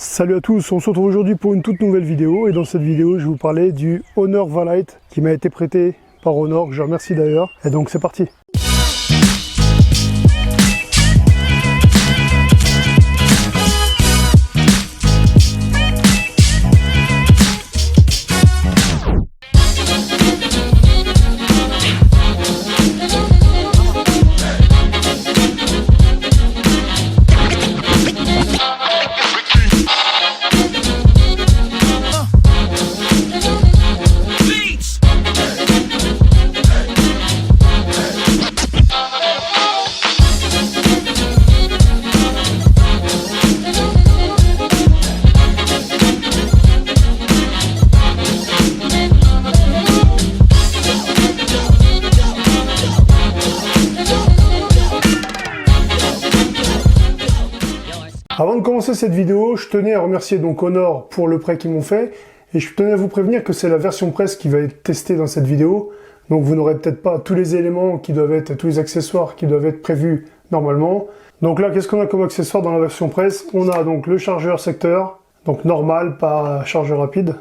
Salut à tous, on se retrouve aujourd'hui pour une toute nouvelle vidéo et dans cette vidéo je vais vous parler du Honor Va-Lite qui m'a été prêté par Honor, que je remercie d'ailleurs, et donc c'est parti. Avant de commencer cette vidéo, je tenais à remercier donc Honor pour le prêt qu'ils m'ont fait et je tenais à vous prévenir que c'est la version presse qui va être testée dans cette vidéo. Donc vous n'aurez peut-être pas tous les éléments qui doivent être, tous les accessoires qui doivent être prévus normalement. Donc là, qu'est-ce qu'on a comme accessoire dans la version presse? On a donc le chargeur secteur, donc normal, pas chargeur rapide.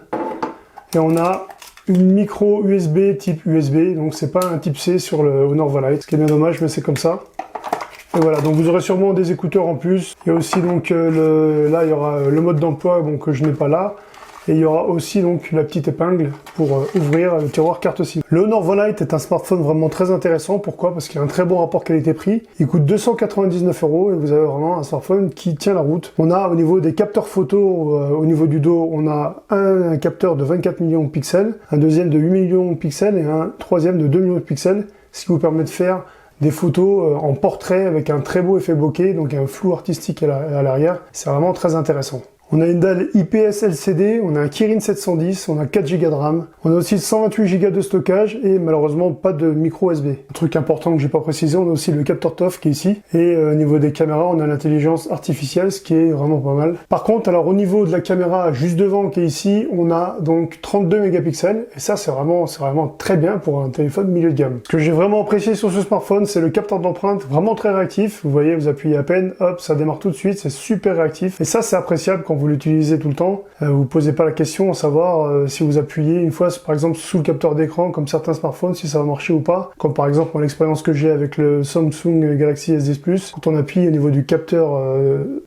Et on a une micro USB type USB, donc c'est pas un type C sur le Honor Va-Lite, ce qui est bien dommage, mais c'est comme ça. Et voilà, donc vous aurez sûrement des écouteurs en plus. Il y a aussi donc là il y aura le mode d'emploi bon, que je n'ai pas là. Et il y aura aussi donc la petite épingle pour ouvrir le tiroir carte SIM. Le Honor Va-Lite est un smartphone vraiment très intéressant. Pourquoi? Parce qu'il a un très bon rapport qualité-prix. Il coûte 299 € et vous avez vraiment un smartphone qui tient la route. On a au niveau des capteurs photo, au niveau du dos, on a un capteur de 24 millions de pixels, un deuxième de 8 millions de pixels et un troisième de 2 millions de pixels, ce qui vous permet de faire des photos en portrait avec un très beau effet bokeh, donc un flou artistique à l'arrière. C'est vraiment très intéressant. On a une dalle IPS LCD, on a un Kirin 710, on a 4 Go de RAM, on a aussi 128 Go de stockage et malheureusement pas de micro USB. Un truc important que j'ai pas précisé, on a aussi le capteur TOF qui est ici. Et au niveau des caméras, on a l'intelligence artificielle, ce qui est vraiment pas mal. Par contre, alors au niveau de la caméra juste devant qui est ici, on a donc 32 mégapixels. Et ça, c'est vraiment très bien pour un téléphone milieu de gamme. Ce que j'ai vraiment apprécié sur ce smartphone, c'est le capteur d'empreinte, vraiment très réactif. Vous voyez, vous appuyez à peine, hop, ça démarre tout de suite, c'est super réactif. Et ça, c'est appréciable quand vous l'utilisez tout le temps. Vous posez pas la question à savoir si vous appuyez une fois, par exemple, sous le capteur d'écran, comme certains smartphones, si ça va marcher ou pas. Comme par exemple, l'expérience que j'ai avec le Samsung Galaxy S10+, quand on appuie au niveau du capteur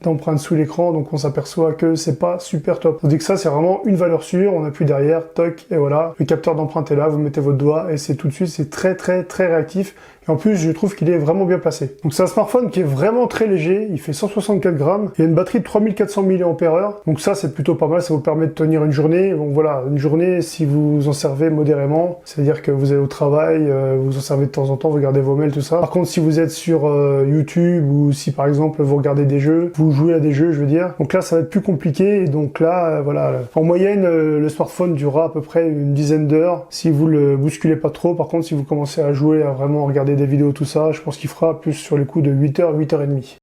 d'empreinte sous l'écran, donc on s'aperçoit que c'est pas super top. On dit que ça, c'est vraiment une valeur sûre. On appuie derrière, toc, et voilà. Le capteur d'empreinte est là, vous mettez votre doigt et c'est tout de suite, c'est très réactif. Et en plus, je trouve qu'il est vraiment bien placé. Donc c'est un smartphone qui est vraiment très léger, il fait 164 grammes, il y a une batterie de 3400 mAh, donc ça c'est plutôt pas mal, ça vous permet de tenir une journée. Donc voilà, une journée si vous en servez modérément, c'est-à-dire que vous allez au travail, vous en servez de temps en temps, vous regardez vos mails, tout ça. Par contre, si vous êtes sur YouTube ou si par exemple vous regardez des jeux, vous jouez à des jeux, je veux dire, donc là ça va être plus compliqué, et donc là, voilà, en moyenne, le smartphone durera à peu près une dizaine d'heures, si vous le bousculez pas trop. Par contre, si vous commencez à jouer, à vraiment regarder des vidéos, tout ça, je pense qu'il fera plus sur les coups de 8h, 8h30.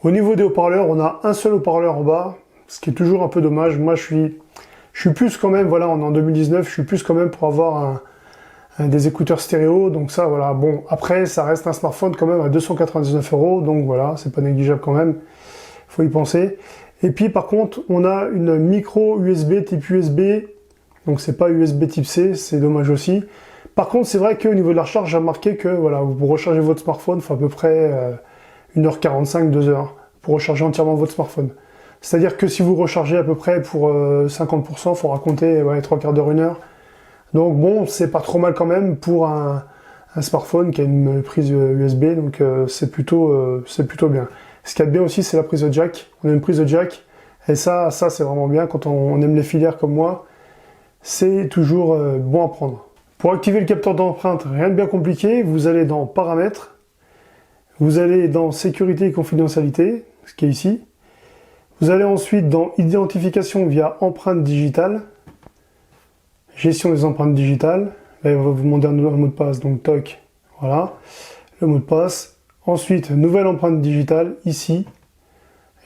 Au niveau des haut-parleurs, on a un seul haut-parleur en bas, ce qui est toujours un peu dommage. Moi, je suis plus quand même, voilà, on est en 2019, je suis plus quand même pour avoir des écouteurs stéréo, donc ça, voilà. Bon, après, ça reste un smartphone quand même à 299 €, donc voilà, c'est pas négligeable quand même, faut y penser. Et puis, par contre, on a une micro USB type USB, donc c'est pas USB type C, c'est dommage aussi. Par contre, c'est vrai qu'au niveau de la recharge, j'ai remarqué que voilà, vous rechargez votre smartphone, il faut à peu près 1h45, 2h pour recharger entièrement votre smartphone. C'est-à-dire que si vous rechargez à peu près pour 50%, il faut raconter 3/4 d'heure, 1 heure. Donc bon, c'est pas trop mal quand même pour un smartphone qui a une prise USB, donc c'est plutôt bien. Ce qu'il y a de bien aussi, c'est la prise de jack. On a une prise de jack, et ça c'est vraiment bien quand on aime les filières comme moi. C'est toujours bon à prendre. Pour activer le capteur d'empreinte, rien de bien compliqué, vous allez dans Paramètres, vous allez dans Sécurité et confidentialité, ce qui est ici. Vous allez ensuite dans Identification via empreinte digitale, Gestion des empreintes digitales. Là, il va vous demander un mot de passe, donc toc, voilà, le mot de passe. Ensuite, Nouvelle empreinte digitale, ici.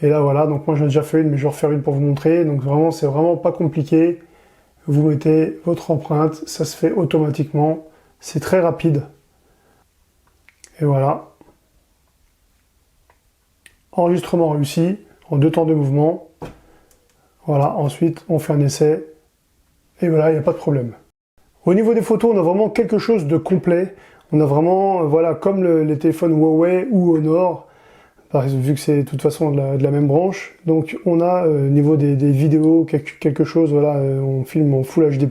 Et là, voilà, donc moi j'en ai déjà fait une, mais je vais refaire une pour vous montrer. Donc vraiment, c'est vraiment pas compliqué. Vous mettez votre empreinte, ça se fait automatiquement, c'est très rapide. Et voilà. Enregistrement réussi, en 2 temps de mouvement. Voilà, ensuite on fait un essai, et voilà, il n'y a pas de problème. Au niveau des photos, on a vraiment quelque chose de complet. On a vraiment, voilà, comme les téléphones Huawei ou Honor, vu que c'est de toute façon de la même branche. Donc on a au niveau des vidéos quelque chose, voilà, on filme en Full HD+,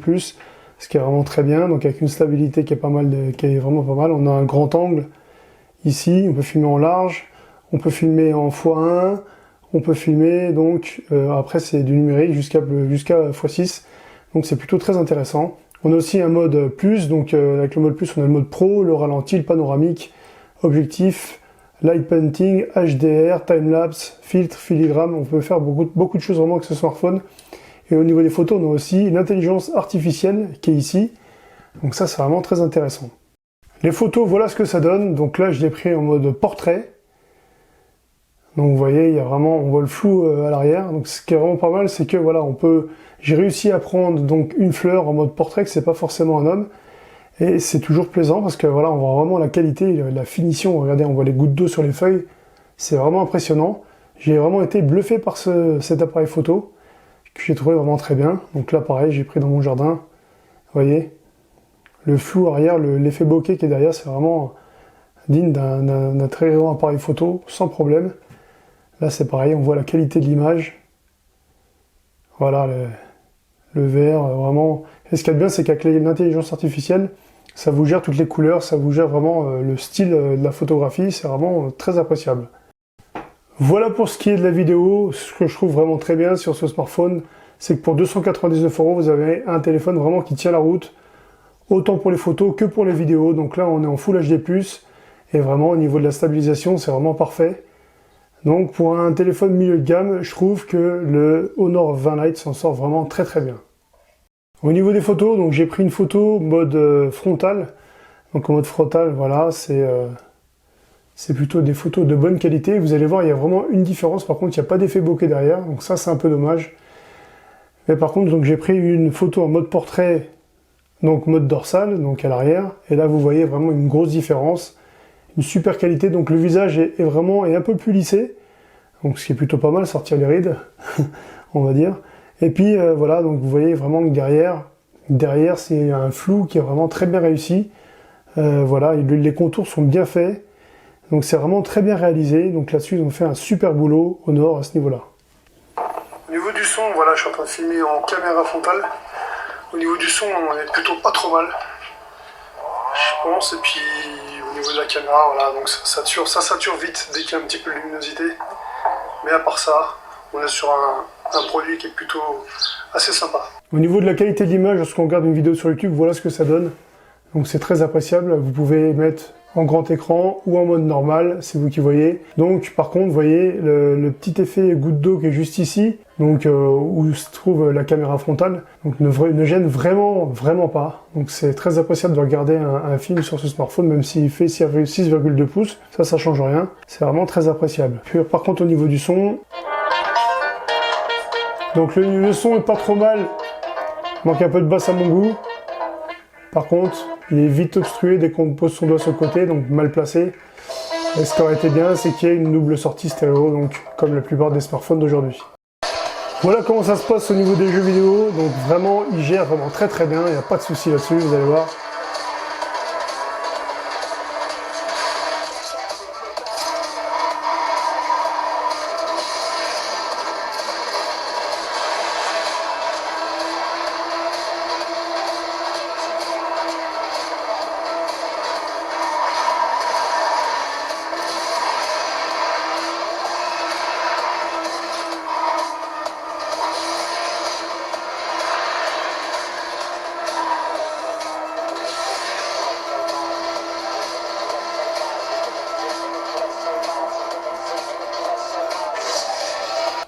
ce qui est vraiment très bien, donc avec une stabilité qui est pas mal, qui est vraiment pas mal. On a un grand angle ici, on peut filmer en large, on peut filmer en x1, on peut filmer donc après c'est du numérique jusqu'à x6, donc c'est plutôt très intéressant. On a aussi un mode plus, donc avec le mode plus on a le mode pro, le ralenti, le panoramique, objectif, light painting, HDR, timelapse, filtre, filigrane. On peut faire beaucoup de choses vraiment avec ce smartphone. Et au niveau des photos, on a aussi l'intelligence artificielle qui est ici. Donc ça, c'est vraiment très intéressant. Les photos, voilà ce que ça donne. Donc là, je l'ai pris en mode portrait. Donc vous voyez, il y a vraiment, on voit le flou à l'arrière. Donc ce qui est vraiment pas mal, c'est que voilà, j'ai réussi à prendre donc une fleur en mode portrait, que c'est pas forcément un homme. Et c'est toujours plaisant parce que voilà, on voit vraiment la qualité, la finition. Regardez, on voit les gouttes d'eau sur les feuilles. C'est vraiment impressionnant. J'ai vraiment été bluffé par cet appareil photo que j'ai trouvé vraiment très bien. Donc là, pareil, j'ai pris dans mon jardin. Vous voyez, le flou arrière, l'effet bokeh qui est derrière, c'est vraiment digne d'un très grand appareil photo, sans problème. Là, c'est pareil, on voit la qualité de l'image. Voilà, le vert, vraiment. Et ce qu'il y a de bien, c'est qu'avec l'intelligence artificielle, ça vous gère toutes les couleurs, ça vous gère vraiment le style de la photographie, c'est vraiment très appréciable. Voilà pour ce qui est de la vidéo. Ce que je trouve vraiment très bien sur ce smartphone, c'est que pour 299 €, vous avez un téléphone vraiment qui tient la route, autant pour les photos que pour les vidéos. Donc là, on est en Full HD+, et vraiment au niveau de la stabilisation, c'est vraiment parfait. Donc pour un téléphone milieu de gamme, je trouve que le Honor 20 Lite s'en sort vraiment très très bien. Au niveau des photos, donc j'ai pris une photo mode frontal. Donc en mode frontal, voilà, c'est plutôt des photos de bonne qualité. Vous allez voir, il y a vraiment une différence. Par contre, il n'y a pas d'effet bokeh derrière, donc ça c'est un peu dommage. Mais par contre, donc j'ai pris une photo en mode portrait, donc mode dorsal, donc à l'arrière. Et là, vous voyez vraiment une grosse différence, une super qualité. Donc le visage est un peu plus lissé, donc ce qui est plutôt pas mal, sortir les rides, on va dire. Et puis voilà, donc vous voyez vraiment que derrière c'est un flou qui est vraiment très bien réussi. Voilà, les contours sont bien faits, donc c'est vraiment très bien réalisé. Donc là-dessus, ils ont fait un super boulot Honor à ce niveau-là. Au niveau du son, voilà, je suis en train de filmer en caméra frontale. Au niveau du son, on est plutôt pas trop mal, je pense. Et puis au niveau de la caméra, voilà, donc ça sature vite dès qu'il y a un petit peu de luminosité. Mais à part ça, on est sur un produit qui est plutôt assez sympa. Au niveau de la qualité de l'image, lorsqu'on regarde une vidéo sur YouTube, voilà ce que ça donne. Donc c'est très appréciable. Vous pouvez mettre en grand écran ou en mode normal, c'est vous qui voyez. Donc par contre, vous voyez le petit effet goutte d'eau qui est juste ici, donc où se trouve la caméra frontale, donc ne gêne vraiment pas. Donc c'est très appréciable de regarder un film sur ce smartphone, même s'il fait 6,2 pouces, ça change rien. C'est vraiment très appréciable. Puis par contre au niveau du son, donc le son est pas trop mal, manque un peu de basse à mon goût. Par contre, il est vite obstrué dès qu'on pose son doigt sur le côté, donc mal placé. Et ce qui aurait été bien, c'est qu'il y ait une double sortie stéréo, donc comme la plupart des smartphones d'aujourd'hui. Voilà comment ça se passe au niveau des jeux vidéo. Donc vraiment, il gère vraiment très très bien, il n'y a pas de souci là-dessus, vous allez voir.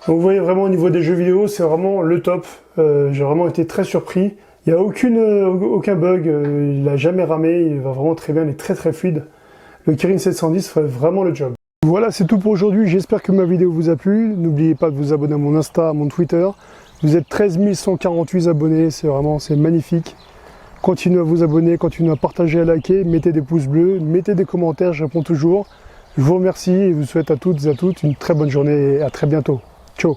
Donc vous voyez vraiment au niveau des jeux vidéo, c'est vraiment le top. J'ai vraiment été très surpris. Il n'y a aucun bug, il n'a jamais ramé, il va vraiment très bien, il est très très fluide. Le Kirin 710 fait vraiment le job. Voilà, c'est tout pour aujourd'hui. J'espère que ma vidéo vous a plu. N'oubliez pas de vous abonner à mon Insta, à mon Twitter. Vous êtes 13 148 abonnés, c'est magnifique. Continuez à vous abonner, continuez à partager, à liker, mettez des pouces bleus, mettez des commentaires, je réponds toujours. Je vous remercie et vous souhaite à toutes et à toutes une très bonne journée et à très bientôt. Ciao.